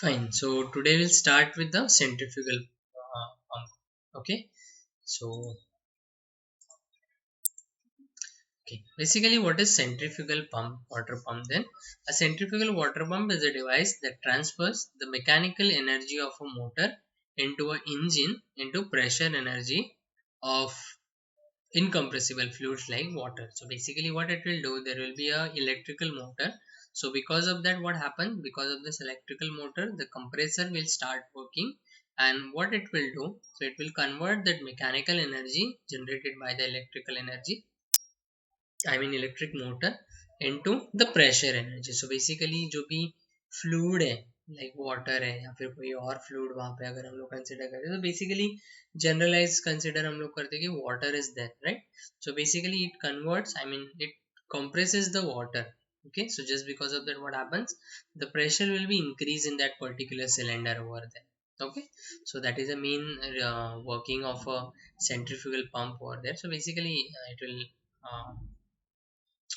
Fine. So today we'll start with the centrifugal pump. Okay. So basically, what is centrifugal pump? Water pump. Then a centrifugal water pump is a device that transfers the mechanical energy of a motor into an engine into pressure energy of incompressible fluids like water. So basically what it will do, there will be a electrical motor. So because of that, what happens, because of this electrical motor, the compressor will start working, and what it will do, so it will convert that mechanical energy generated by the electrical energy, I mean electric motor, into the pressure energy. So basically जो भी fluid है like water है या फिर कोई और fluid वहाँ पे अगर हम लोग consider करें तो basically generalize consider हम लोग करते हैं कि water is there, right? So basically it converts, I mean it compresses the water. Okay, so just because of that, what happens, the pressure will be increased in that particular cylinder over there. Okay, so that is the main working of a centrifugal pump over there. So basically it will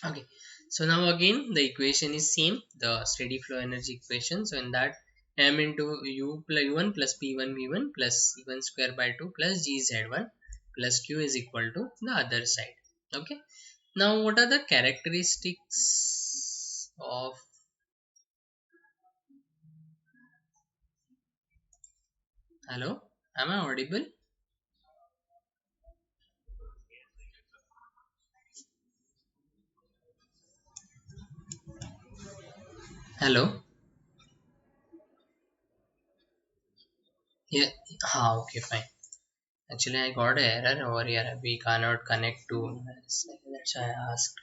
okay, so now again the equation is same, the steady flow energy equation. So in that, m into u plus u1 plus p1 v1 plus c1 square by 2 plus gz1 plus q is equal to the other side. Okay, now what are the characteristics of, hello, am I audible? Hello. Yeah. Okay, fine. Actually I got an error over here, we cannot connect to, that's why I asked.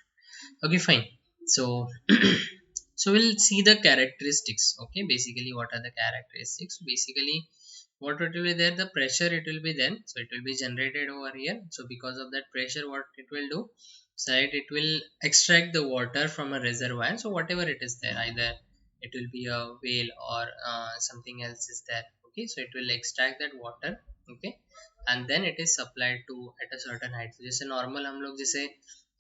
Okay, fine. So so we'll see the characteristics. Okay, basically what are the characteristics? Basically what it will be there, the pressure it will be then, so it will be generated over here. So because of that pressure, what it will do, so it will extract the water from a reservoir. So whatever it is there, either it will be a whale or something else is there. Okay, so it will extract that water. Okay, and then it is supplied to at a certain height. So जैसे normal हम लोग जैसे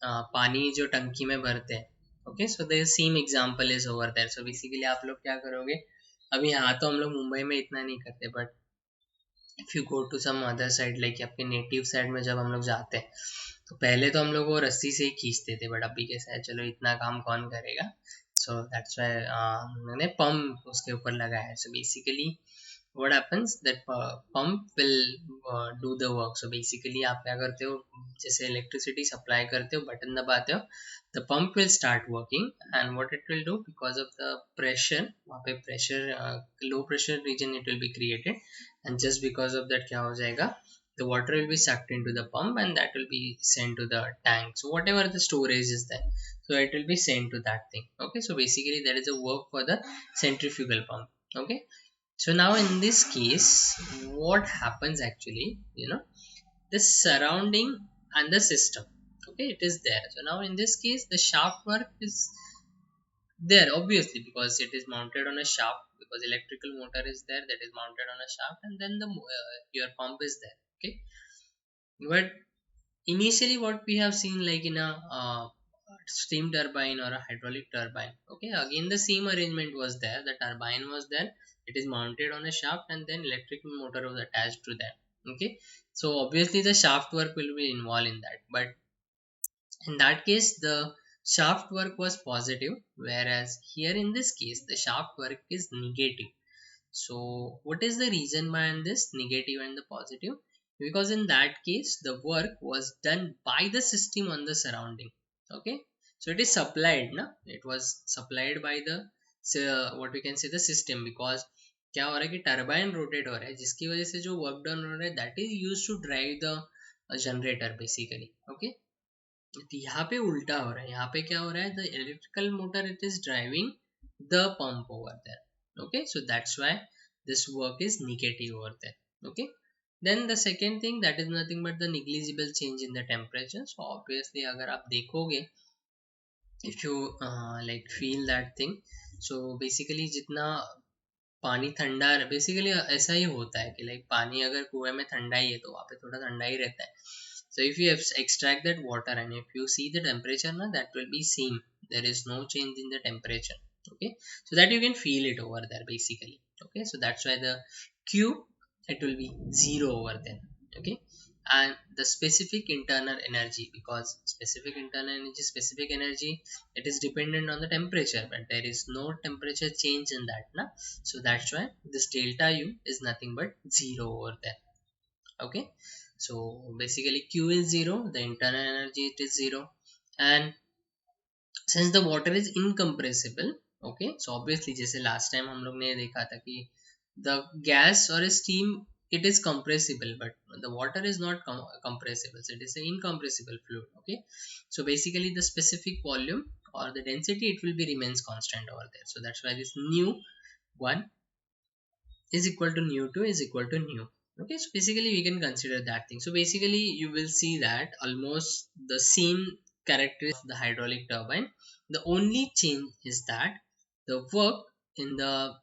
पानी जो टंकी में भरते हैं. Okay, so the same example is over there. So basically आप लोग क्या करोगे, अभी यहाँ तो हम लोग मुंबई में इतना नहीं करते, but if you go to some other side like आपके नेटिव साइड में जब हम लोग जाते हैं, तो पहले तो हम लोग वो रस्सी से ही खींचते थे, बट अभी कैसा है, चलो इतना काम कौन करेगा. सो दैट्स व्हाई मैंने पंप उसके ऊपर लगाया है. So basically what happens, that pump will do the work. So basically आप क्या करते हो, जैसे इलेक्ट्रिसिटी सप्लाई करते हो, बटन दबाते हो, the pump will start working. And what it will do, because of the pressure, वहाँ पे pressure low pressure region it will be created, and just because of that क्या हो जाएगा, the water will be sucked into the pump and that will be sent to the tank. So whatever the storage is there, so it will be sent to that thing. Okay, so basically that is a work for the centrifugal pump. Okay, so now in this case, what happens actually, the surrounding and the system. Okay, it is there. So now in this case, the shaft work is there obviously because it is mounted on a shaft, because electrical motor is there that is mounted on a shaft, and then the your pump is there. Okay, but initially what we have seen like in a steam turbine or a hydraulic turbine. Okay, again the same arrangement was there, the turbine was there, it is mounted on a shaft and then electric motor was attached to that. Okay, so obviously the shaft work will be involved in that, but in that case the shaft work was positive, whereas here in this case the shaft work is negative. So what is the reason behind this negative and the positive? Because in that case the work was done by the system on the surrounding. Okay, so it is supplied na, it was supplied by the, so what we can say, the system. Because क्या हो रहा है कि turbine rotate हो रहा है, जिसकी वजह से जो वर्क डन हो रहा है that is use to drive the generator basically. Okay, यहाँ पे उल्टा हो रहा है, यहाँ पे क्या हो रहा है, the electrical motor it is driving the pump over there. Okay, so that's why this work is negative over there. Okay, then the second thing, that is nothing but the negligible change in the temperature. So obviously अगर आप देखोगे, if you like feel that thing, so basically जितना पानी ठंडा, basically ऐसा ही होता है कि लाइक पानी अगर कुएं में ठंडा ही है तो वहाँ पे थोड़ा ठंडा ही रहता है. So if you extract that water and if you see the temperature na, that will be same, there is no change in the temperature. Okay, so that you can feel it over there basically. Okay, so that's why the Q, it will be 0 over there. Okay, and the specific internal energy, because specific energy, it is dependent on the temperature, but there is no temperature change in that na. So that's why this delta U is nothing but 0 over there. Okay, so basically Q is 0, the internal energy it is 0, and since the water is incompressible, okay, so obviously जैसे last time हम लोग ने देखा था कि the gas or steam, it is compressible, but the water is not compressible, so it is an incompressible fluid. Okay, so basically the specific volume or the density, it will be remains constant over there. So that's why this nu 1 is equal to nu 2 is equal to nu. Okay, so basically we can consider that thing. So basically you will see that almost the same characteristics of the hydraulic turbine. The only change is that the work in the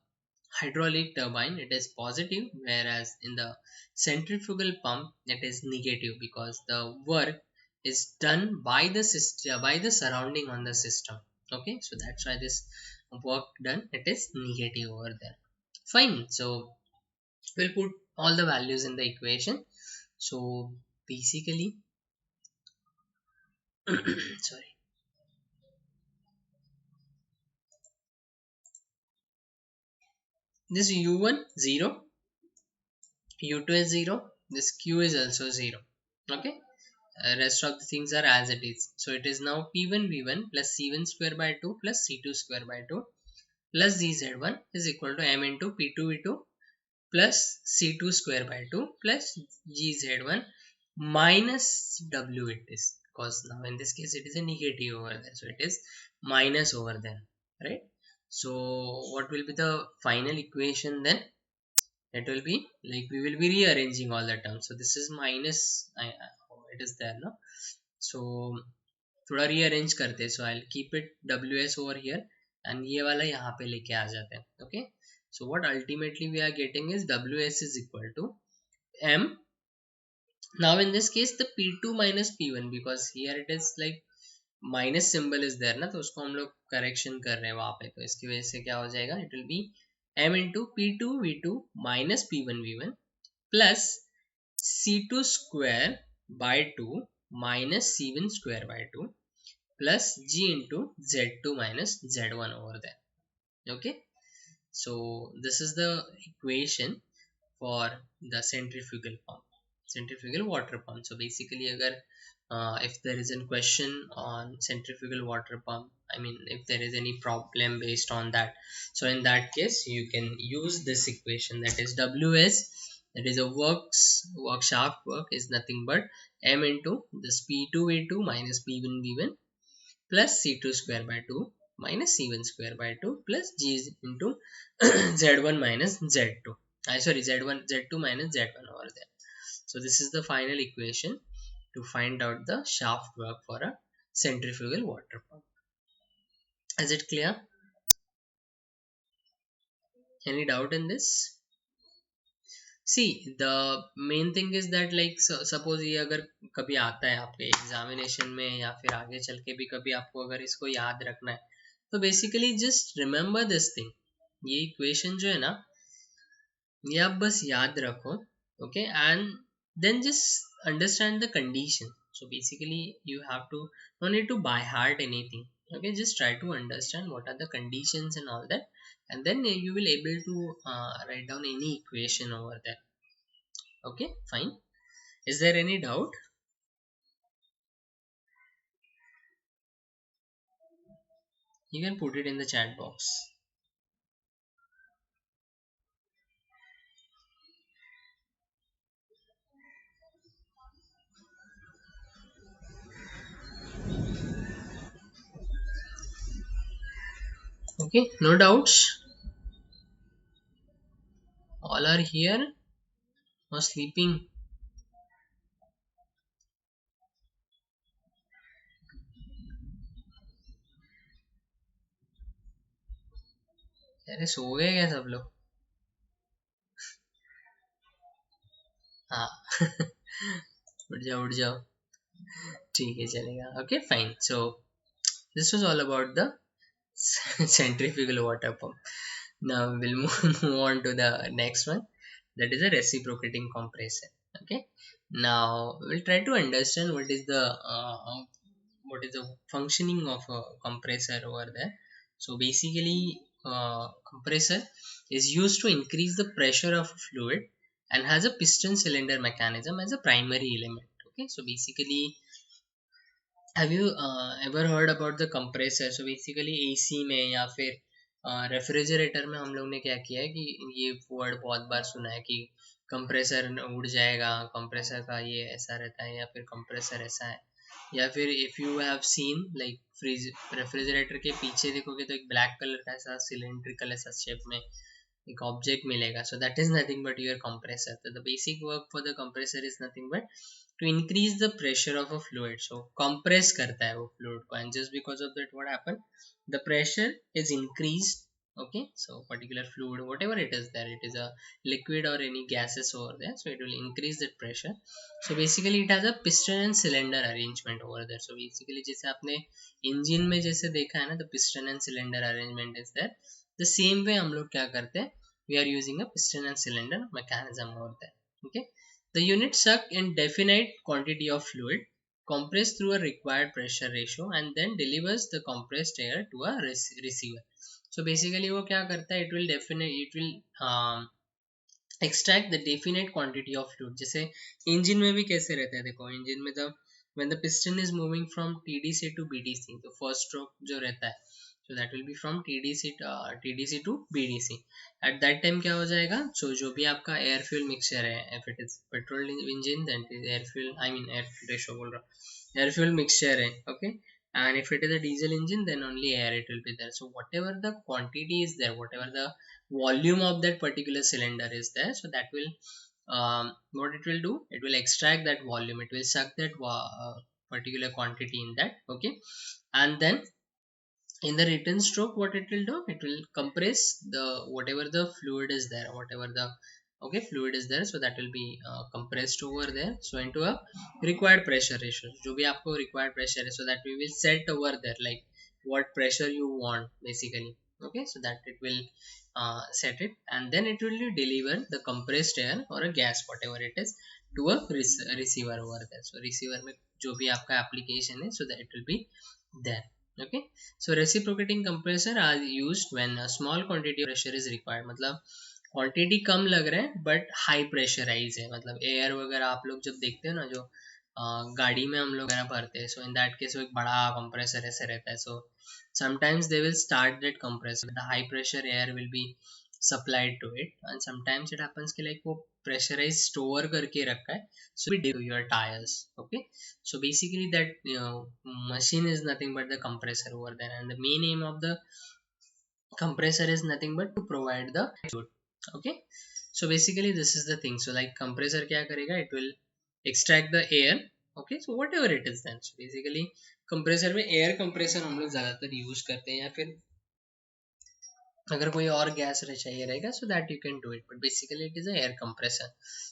hydraulic turbine, it is positive, whereas in the centrifugal pump it is negative, because the work is done by the system, by the surrounding on the system. Okay, so that's why this work done, it is negative over there. Fine, so we'll put all the values in the equation. So basically sorry, this u1 0, u2 is 0, this q is also 0. Okay, rest of the things are as it is. So it is now p1 v1 plus c1 square by 2 plus c2 square by 2 plus zz1 is equal to m into p2 v2 plus c2 square by 2 plus gz1 minus w it is, because now in this case it is a negative over there, so it is minus over there, right? So what will be the final equation then? It will be like we will be rearranging all the terms. So this is minus, it is there now. So थोड़ा rearrange करते हैं. So I'll keep it ws over here and ये वाला यहाँ पे लेके आ जाते हैं. Okay, so what ultimately we are getting is ws is equal to m. Now in this case the p2 minus p1, because here it is like minus symbol is there ना, तो उसको हम लोग करेक्शन कर रहे हैं वहां पे, तो इसकी वजह से क्या हो जाएगा, it will be m into P two V two minus P one V one plus C two square by two minus C one square by two plus g into Z two minus Z one over there. Okay, so this is the equation for the centrifugal water pump. So basically agar if there is a question on centrifugal water pump, I mean if there is any problem based on that, so in that case you can use this equation, that is ws, that is a work shaft work is nothing but m into this p2 v2 minus p1 v1 plus c2 square by 2 minus c1 square by 2 plus g into z1 minus z2. Sorry, z1 z2 minus z1 over there. So this is the final equation to find out the shaft work for a centrifugal water pump. Is it clear? Any doubt in this? See, the main thing is that like suppose ये अगर कभी आता है आपके examination में या फिर आगे चल के भी कभी आपको अगर इसको याद रखना है, तो basically just remember this thing, ये इक्वेशन जो है ना, ये आप बस याद रखो. Okay, and then just understand the condition. So basically you have to, no need to by heart anything. Okay, just try to understand what are the conditions and all that, and then you will able to write down any equation over there. Okay, fine. Is there any doubt? You can put it in the chat box. Okay, no doubts, all are here or sleeping? अरे सो गए क्या सब लोग? हाँ उठ जाओ उठ जाओ, ठीक है चलेगा. Okay fine. So this was all about the centrifugal water pump. Now we'll move on to the next one, that is a reciprocating compressor. Okay, now we'll try to understand what is the functioning of a compressor over there. So basically, compressor is used to increase the pressure of fluid and has a piston cylinder mechanism as a primary element. Okay, so basically, have you ever heard about the compressor? So basically AC में या फिर refrigerator में हम लोग ने क्या किया है कि ये वर्ड बहुत बार सुना है कि कंप्रेसर उड़ जाएगा, कंप्रेसर का ये ऐसा रहता है या फिर कंप्रेसर ऐसा है, या फिर if you have seen like fridge refrigerator के पीछे देखोगे तो एक ब्लैक कलर का ऐसा सिलेंड्रिकल ऐसा शेप में एक ऑब्जेक्ट मिलेगा. So that is nothing but your compressor. तो the basic work for the compressor is nothing but to increase the pressure of a fluid. So compress करता है वो fluid को, and just because of that what happened, the pressure is increased. Okay, so particular fluid, whatever it is there, it is a liquid or any gases over there, so it will increase that pressure. So basically it has a piston and cylinder arrangement over there. So basically जैसे आपने engine में जैसे देखा है ना, the piston and cylinder arrangement is there, the same way हम लोग क्या करते हैं, we are using a piston and cylinder mechanism over there. Okay, the unit suck in definite quantity of fluid, compressed through a required pressure ratio, and then delivers the compressed air to a receiver. So basically वो क्या करता है, it will extract the definite quantity of fluid. जैसे engine में भी कैसे रहता है, देखो इंजन में जब when the piston is moving from TDC to BDC, तो first stroke जो रहता है, so that will be from TDC to BDC. at that time क्या हो जाएगा, so जो भी आपका air fuel mixture है, if it is petrol engine then it is air fuel, I mean air fuel ratio बोल रहा हूँ, air fuel mixture है. Okay, and if it is a diesel engine then only air it will be there. So whatever the quantity is there, whatever the volume of that particular cylinder is there, so that will what it will do, it will extract that volume, it will suck that particular quantity in that. Okay, and then in the return stroke what it will do, it will compress the whatever the fluid is there, whatever the okay fluid is there, so that will be compressed over there, so into a required pressure ratio, जो भी आपको required pressure है, so that we will set over there like what pressure you want basically. Okay, so that it will set it, and then it will deliver the compressed air or a gas whatever it is to a receiver over there. So receiver में जो भी आपका application है, so that it will be there. Okay, so reciprocating compressor are used when a small quantity of pressure is required. मतलब quantity कम लग रहा है but high pressurise है, मतलब एयर वगैरह आप लोग जब देखते हो ना, जो गाड़ी में हम लोग भरते हैं, सो इन दैट केस वो एक बड़ा कंप्रेसर ऐसे रहता है. सो sometimes they will start that compressor, the high pressure air will be supplied to it, and sometimes it happens कि like वो pressurized store करके रखा है, so it do your tires. Okay, so basically that machine is nothing but the compressor over there, and the main aim of the compressor is nothing but to provide the fluid. Okay, so basically this is the thing. So like compressor क्या करेगा, it will extract the air. Okay, so whatever it is then, so basically compressor में air compressor हम लोग ज़्यादातर use करते हैं, या फिर अगर कोई और गैस चाहिए रहेगा, so that you can do it, but basically it is a air compressor.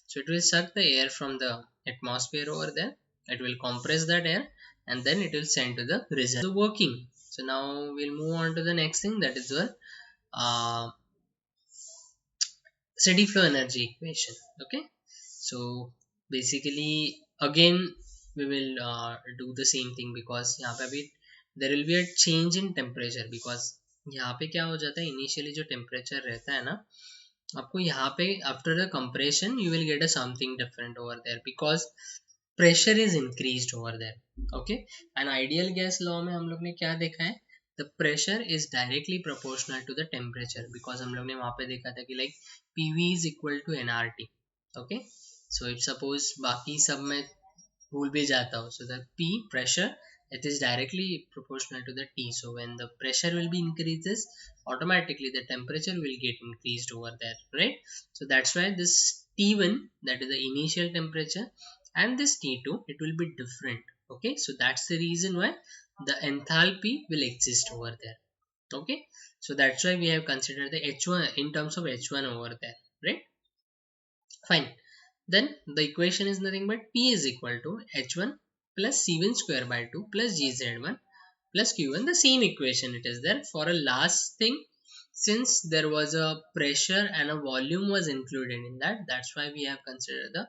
So it will suck the air from the atmosphere over there, it will compress that air, and then it will send to the reservoir. So working, so now we'll move on to the next thing, that is your uh, steady flow energy equation. Okay, so basically again we will do the same thing, because यहाँ पे अभी there will be a change in temperature, because यहाँ पे क्या हो जाता है, initially जो टेम्परेचर रहता है ना, आपको यहाँ पे after the compression you will get a something different over there, because pressure is increased over there. Okay, and ideal gas law में हम लोग ने क्या देखा है, the pressure is directly proportional to the temperature, because हम लोग ने वहाँ पे देखा था कि like PV is equal to NRT. Okay, so if suppose बाकी सब में भूल भी जाता हो, so the P pressure, it is directly proportional to the T. So when the pressure will be increases, automatically the temperature will get increased over there, right? So that's why this T1, that is the initial temperature, and this T2, it will be different. Okay, so that's the reason why the enthalpy will exist over there. Okay, so that's why we have considered the H1 in terms of H1 over there, right? Fine. Then the equation is nothing but P is equal to H1 plus C1 square by 2 plus GZ1 plus Q1. The same equation it is there. For a last thing, since there was a pressure and a volume was included in that, that's why we have considered the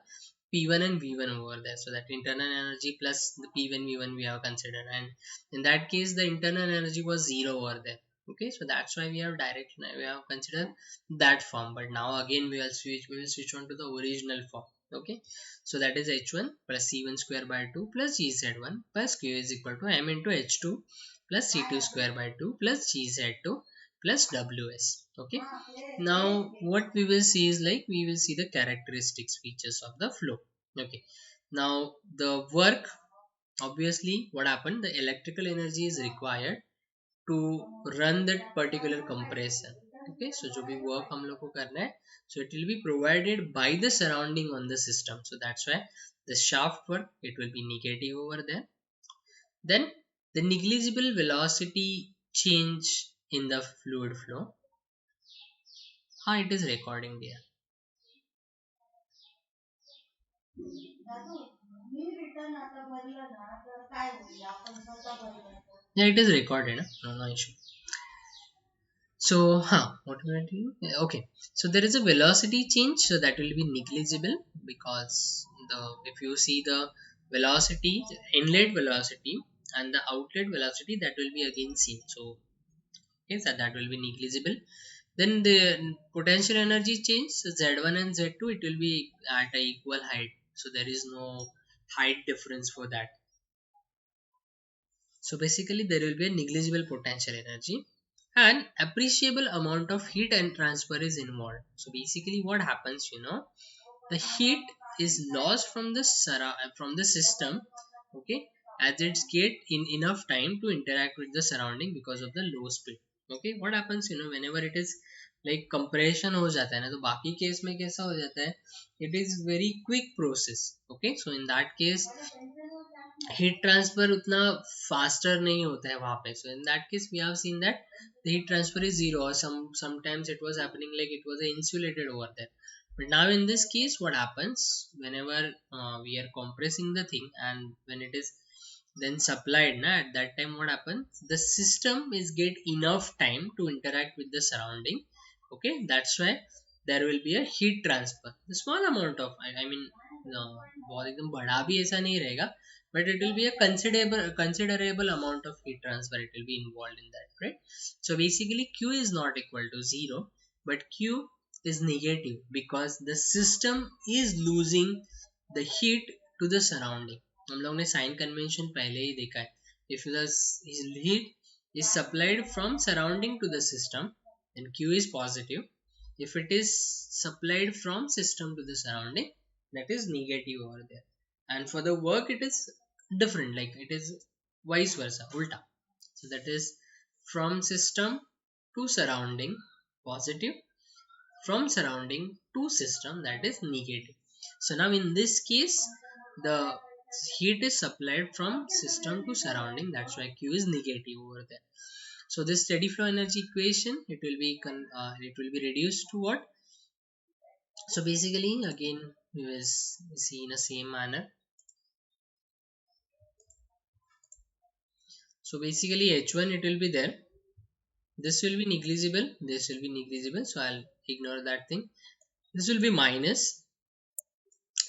P1 and V1 over there. So that internal energy plus the P1 V1 we have considered, and in that case the internal energy was zero over there. Okay, so that's why we have considered that form. But now again we will switch on to the original form. Okay, so that is H1 plus C1 square by 2 plus GZ1 plus Q is equal to M into H2 plus C2 square by 2 plus GZ2 plus Ws. Okay, now what we will see is like we will see the characteristics features of the flow. Okay, now the work, obviously what happened, the electrical energy is required to run that particular compressor. Okay, so जो भी work हम लोग को करना है, so it will be provided by the surrounding on the system. So that's why the shaft work, it will be negative over there. Then the negligible velocity change in the fluid flow. How it is recording there? Yeah, it is recorded. No issue. So, what we are doing? Okay, so there is a velocity change, so that will be negligible, because the if you see the velocity, inlet velocity and the outlet velocity, that will be again seen. So, okay, so that will be negligible. Then the potential energy change, so Z1 and Z2, it will be at a equal height. So there is no height difference for that. So basically there will be a negligible potential energy, and appreciable amount of heat and transfer is involved. So basically what happens, the heat is lost from the from the system, okay, as it's get in enough time to interact with the surrounding because of the low speed. Okay, what happens, whenever it is like compression हो जाता है ना, तो बाकी case में कैसा हो जाता है, it is very quick process. Okay, so in that case heat transfer उतना फास्टर नहीं होता है वहां पे. So in that case we have seen that the heat transfer is zero, or sometimes it was happening like it was insulated over there. But now in this case what happens, whenever we are compressing the thing and when it is then supplied at that time, what happens, the system is get enough time to interact with the surrounding. Okay, that's why there will be a heat transfer, the small amount of, I mean बहुत एकदम बड़ा भी ऐसा नहीं रहेगा, but it will be a considerable amount of heat transfer, it will be involved in that, right? So basically Q is not equal to 0, but Q is negative because the system is losing the heat to the surrounding. हम लोग ने sign convention पहले ही देखा है. If the heat is supplied from surrounding to the system, then Q is positive. If it is supplied from system to the surrounding, that is negative over there. And for the work it is different, like it is vice versa, ulta. So that is from system to surrounding positive, from surrounding to system, that is negative. So now in this case the heat is supplied from system to surrounding, that's why Q is negative over there. So this steady flow energy equation, it will be reduced to what? So basically again we will see in the same manner. So basically H1 it will be there, this will be negligible, this will be negligible, so I'll ignore that thing. This will be minus,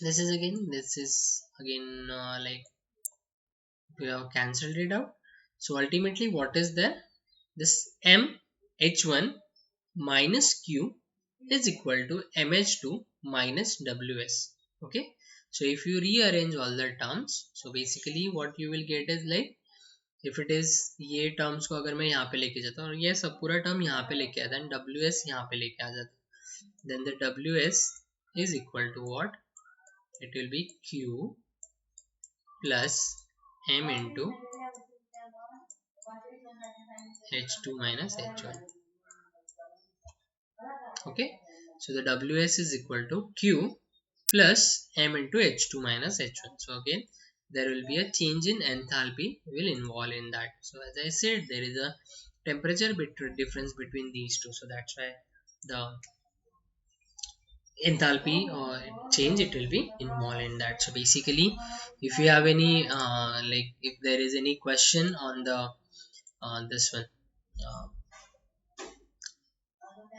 this is again like we have cancelled it out. So ultimately what is there, this M H1 minus Q is equal to MH2 minus WS. Okay, so if you rearrange all the terms, so basically what you will get is like, if it is ये terms को अगर मैं यहाँ पे लेके जाता हूँ और ये सब पूरा term यहाँ पे लेके आता है, WS यहाँ पे लेके आ जाता है, then the WS is equal to what? It will be Q plus M into H2 minus H1. Okay, so the WS is equal to Q plus M into H2 minus H1. So again there will be a change in enthalpy will involve in that. So as I said, there is a temperature difference between these two, so that's why the enthalpy or change, it will be involved in that. So basically if you have any like if there is any question on the this one, uh,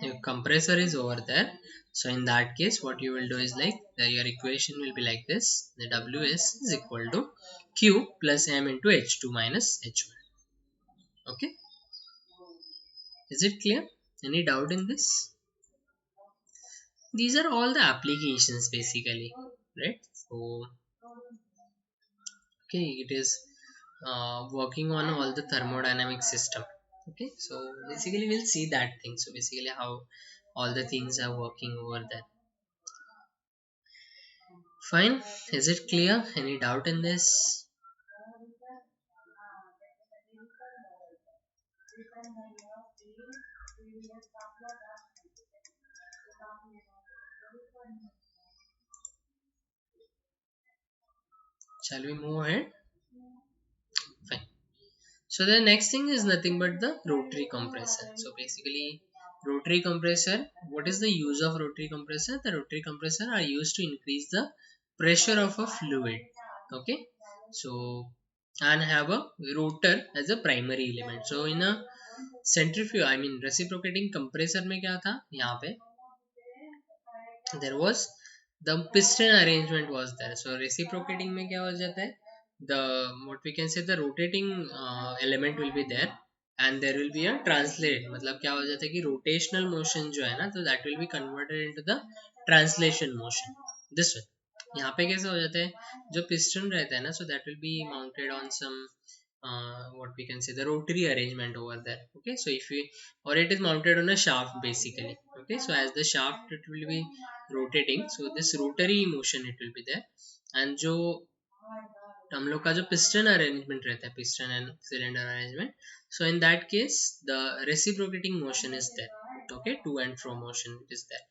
your compressor is over there. So in that case what you will do is like your equation will be like this: the ws is equal to q plus m into h2 minus h1. Okay, is it clear? Any doubt in this? These are all the applications basically, right? So okay, it is working on all the thermodynamic system. Okay, so basically we'll see that thing. So basically how all the things are working over there. Fine, is it clear? Any doubt in this? Shall we move ahead? Fine. So the next thing is nothing but the rotary compressor. So basically rotary compressor, what is the use of rotary compressor? The rotary compressor are used to increase the pressure of a fluid. Okay, so and have a rotor as a primary element. So in a centrifuge, I mean reciprocating compressor में क्या था यहाँ पे, there was the piston arrangement was there. So reciprocating में क्या हो जाता है, the what we can say the rotating element will be there and there will be a translate, मतलब क्या हो जाता है कि rotational motion जो है ना, तो that will be converted into the translation motion this way. यहाँ पे कैसे हो जाता है, जो piston रहता है ना, so that will be mounted on some what we can say the rotary arrangement over there. Okay, so if we, or it is mounted on a shaft basically. Okay, so as the shaft it will be rotating, so this rotary motion it will be there. and जो हम लोग का जो piston arrangement रहता है, piston and cylinder arrangement, so in that case the reciprocating motion is there. Okay, to and fro motion it is there,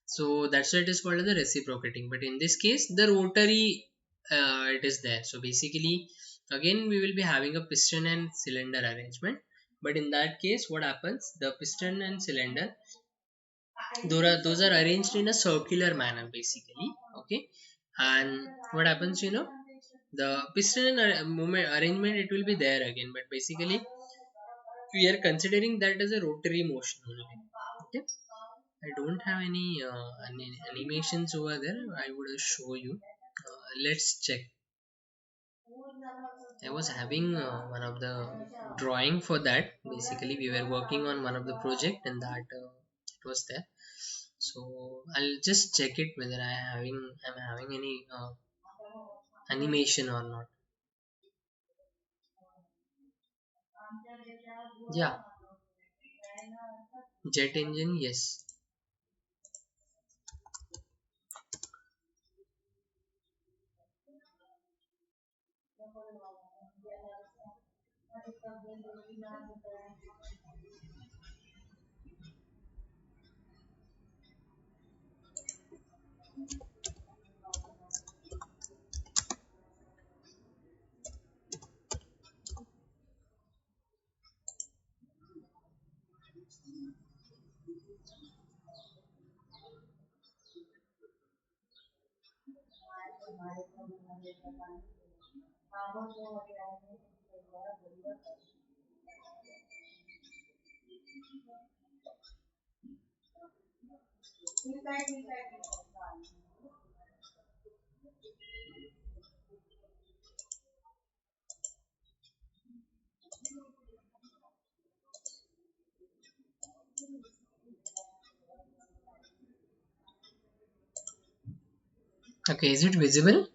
so that's why it is called as the reciprocating. But in this case the rotary it is there. So basically again we will be having a piston and cylinder arrangement, but in that case what happens, the piston and cylinder, those are arranged in a circular manner basically. Okay, and what happens, the piston movement arrangement it will be there again, but basically we are considering that as a rotary motion only. Okay, I don't have any animations over there. I would show you. Let's check. I was having one of the drawing for that. Basically, we were working on one of the project, and that it was there. So I'll just check it whether I'm having any animation or not. Yeah, jet engine. Yes. Okay, is it visible?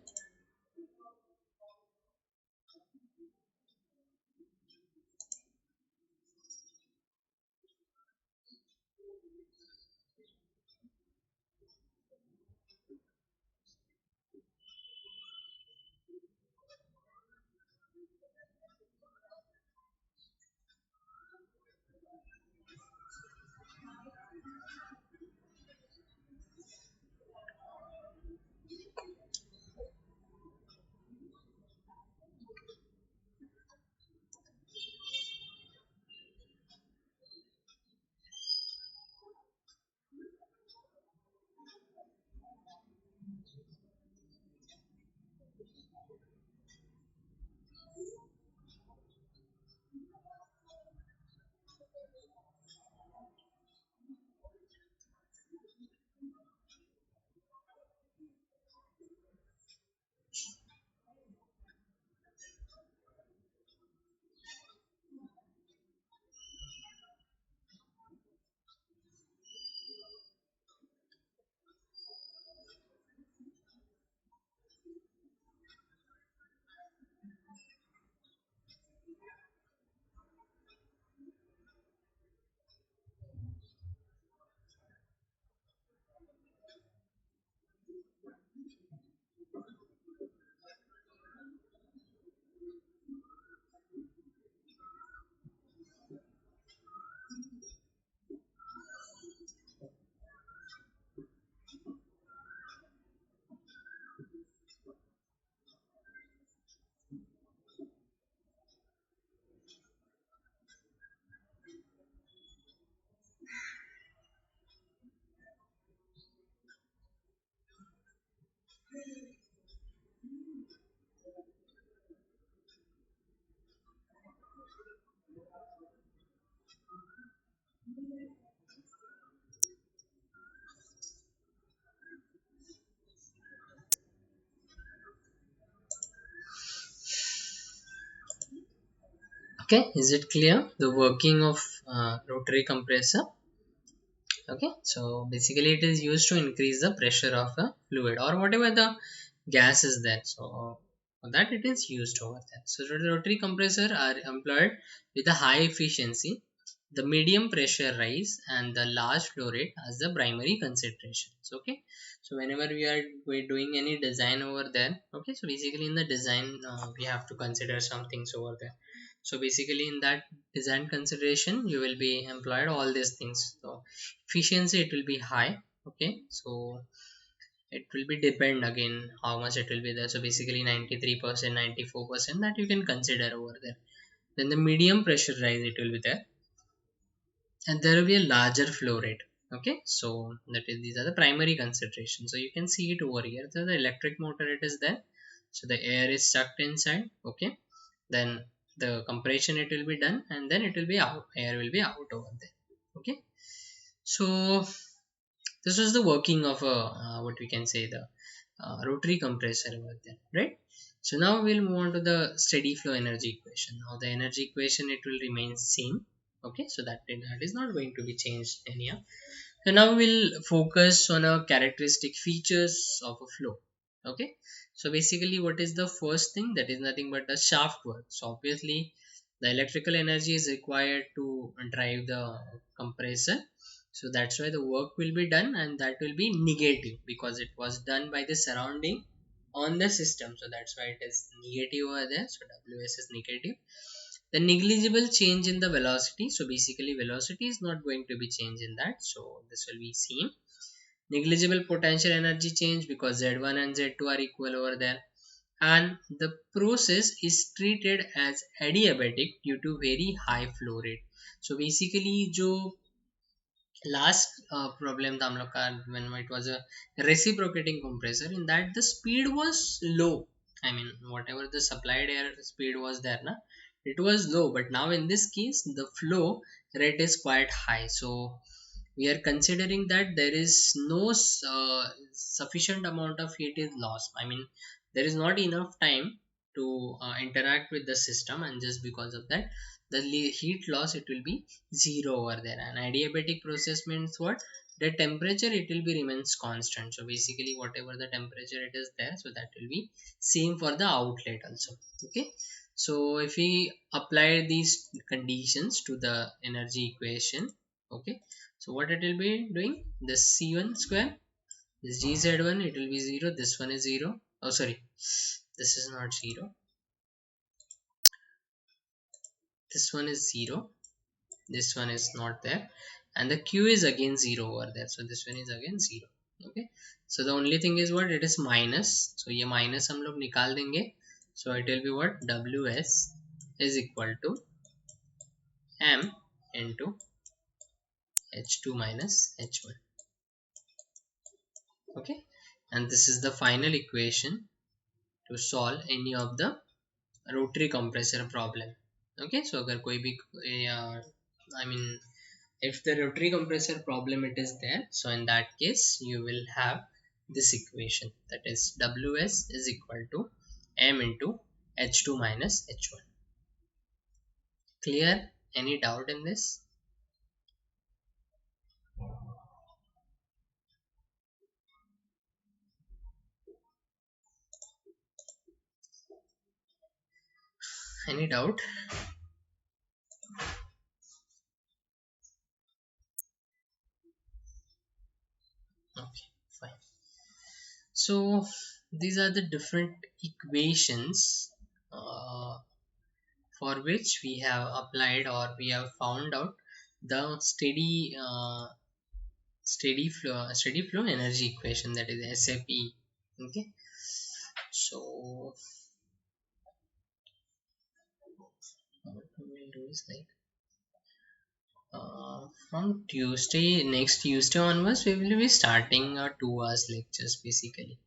Okay, is it clear the working of rotary compressor? Okay, so basically it is used to increase the pressure of a fluid or whatever the gas is there. So for that it is used over there. So the rotary compressor are employed with a high efficiency, the medium pressure rise, and the large flow rate as the primary considerations. Okay, so whenever we're doing any design over there, okay, so basically in the design we have to consider some things over there. So basically in that design consideration you will be employed all these things. So efficiency it will be high. Okay, so it will be depend again how much it will be there. So basically 93%, 94% that you can consider over there. Then the medium pressure rise it will be there, and there will be a larger flow rate. Okay, so that is, these are the primary considerations. So you can see it over here. So the electric motor it is there, so the air is sucked inside. Okay, then the compression it will be done, and then it will be out, air will be out over there. Okay, so this is the working of a what we can say the rotary compressor over there, right? So now we'll move on to the steady flow energy equation. Now the energy equation it will remain same. Okay, so that is not going to be changed anyhow. So now we'll focus on a characteristic features of a flow. Okay, so basically what is the first thing? That is nothing but the shaft work. So obviously the electrical energy is required to drive the compressor. So that's why the work will be done, and that will be negative because it was done by the surrounding on the system. So that's why it is negative over there. So ws is negative. The negligible change in the velocity, so basically velocity is not going to be changed in that, so this will be same. Negligible potential energy change because z1 and z2 are equal over there, and the process is treated as adiabatic due to very high flow rate. So basically जो last problem था हम लोग का when it was a reciprocating compressor, in that the speed was low. I mean whatever the supplied air speed was there na, it was low, but now in this case the flow rate is quite high. So we are considering that there is no sufficient amount of heat is lost. I mean there is not enough time to interact with the system, and just because of that the heat loss it will be zero over there. And adiabatic process means what? The temperature it will be remains constant. So basically whatever the temperature it is there, so that will be same for the outlet also. Okay, so if we apply these conditions to the energy equation, okay, so what it will be doing, this c1 square, this gz1 it will be 0, this one is 0. Oh sorry, this is not 0, this one is 0, this one is not there, and the q is again 0 over there, so this one is again 0. Okay, so the only thing is what, it is minus. So ये minus हम लोग निकाल देंगे. So it will be what, ws is equal to m into h2 minus h1. Okay, and this is the final equation to solve any of the rotary compressor problem. Okay, so अगर कोई भी I mean if the rotary compressor problem it is there, so in that case you will have this equation, that is ws is equal to m into h2 minus h1. Clear? Any doubt in this? Any doubt? Okay, fine. So these are the different equations for which we have applied or we have found out the steady flow energy equation, that is SFE. Okay, so what we will do is like from next Tuesday onwards we will be starting our 2 hours lectures basically.